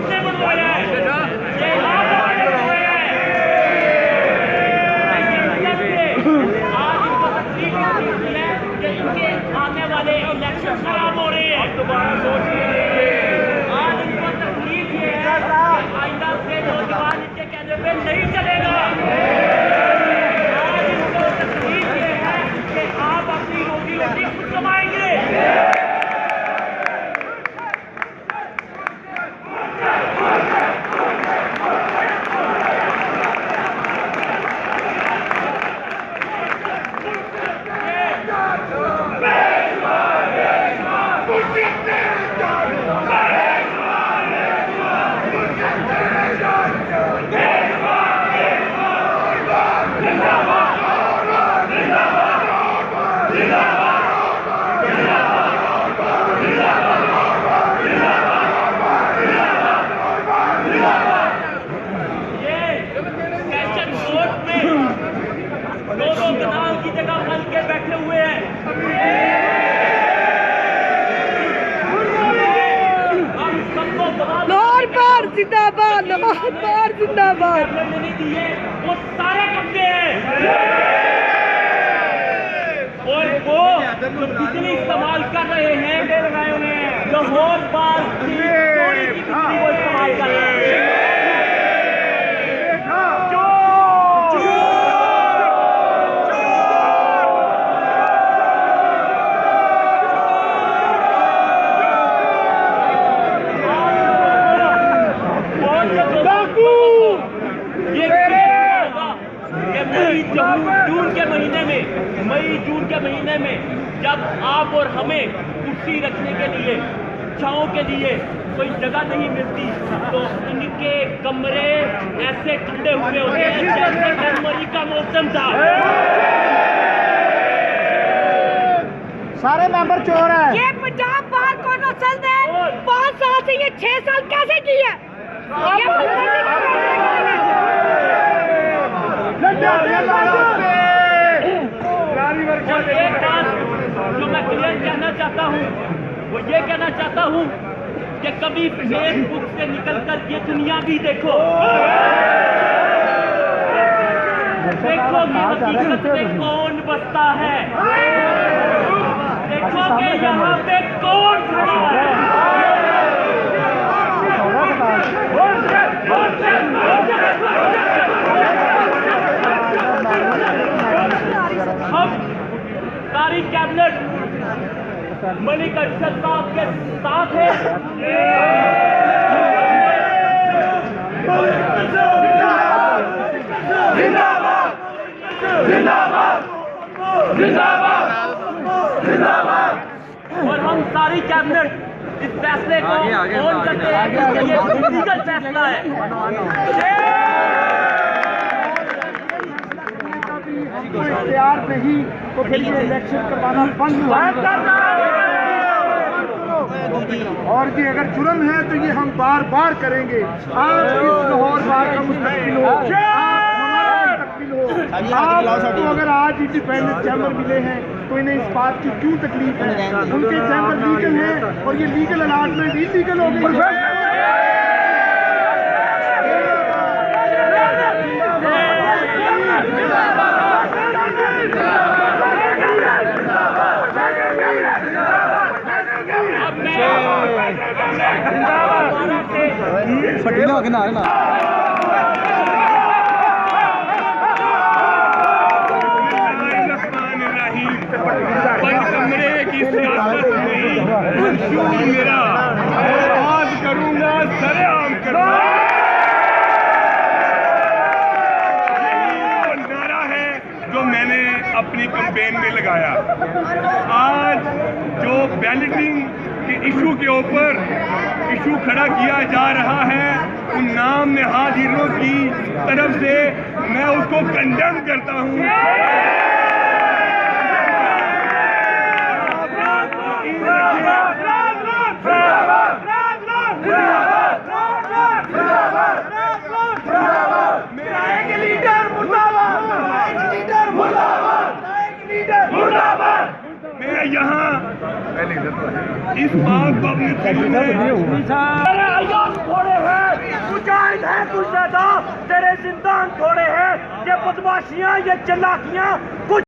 कितने बनवाया है? ये आप बनवाया है। आज इनको तकलीफ है कि इनके आने वाले इलेक्शन खराब हो रहे हैं। दोबारा सोच आज इनको तकलीफ ये है कि आइंदा से नौजवान इनके कहने पे नहीं चलेगा। आज इनको तकलीफ ये है कि आप अपनी रोजी रोटी खुद कमाएंगे। की जगह बन के बैठे हुए हैं। लाहौर पार जिंदाबाद, लाहौर पार जिंदाबाद। नहीं दिए वो सारे कब्जे हैं और वो जो बिजली इस्तेमाल कर रहे हैं लाहौर पार की बिजली वो इस्तेमाल कर रहे हैं। जून के महीने में जब आप और हमें कुर्सी रखने के लिए छांव के लिए कोई जगह नहीं मिलती तो इनके कमरे ऐसे ठंडे हुए होते हैं जैसे जनवरी का मौसम था। सारे मेंबर चोर हैं। ये पंजाब बार कौंसिल ने 5 साल से ये 6 साल कैसे की है? एक बात जो मैं क्लियर कहना चाहता हूँ वो ये कहना चाहता हूँ कि कभी फेसबुक से निकलकर ये दुनिया भी देखो कि हकीकत में कौन बसता है, देखो कि यहाँ पे कौन खड़ा है। हम सारी कैबिनेट मलिक अरशद साहब के साथ है। जिंदाबाद जिंदाबाद जिंदाबाद जिंदाबाद। और हम सारी कैबिनेट इस फैसले को ऑन करते हैं कि ये लीगल फैसला है। इख्तियार नहीं तो फिर ये इलेक्शन करवाना बंद हुआ। और ये अगर जुर्म है तो ये हम बार बार करेंगे। आप इस लाहौर बार का मुस्तकबिल हो, आपको अगर आज इंडिपेंडेंट चैम्बर मिले हैं तो इन्हें इस बात की क्यों तकलीफ है? उनके चैम्बर लीगल है और ये लीगल अलाटमेंट इलीगल हो गई। फटीला के ना है ना कमरे की सियासत नहीं मंशूर मेरा आज करूंगा सरेआम करूंगा। यही नारा है जो मैंने अपनी कैंपेन में लगाया। आज जो बैलेटिंग के इशू के ऊपर इशू खड़ा किया जा रहा है उन नाम नहाजिरों की तरफ से मैं उसको कंडेम करता हूँ। मैं यहाँ इस बात को अपने मुजाहिद है कुछ ज्यादा, तेरे जिंदान थोड़े हैं, ये बदमाशियां, ये चलाकियां कुछ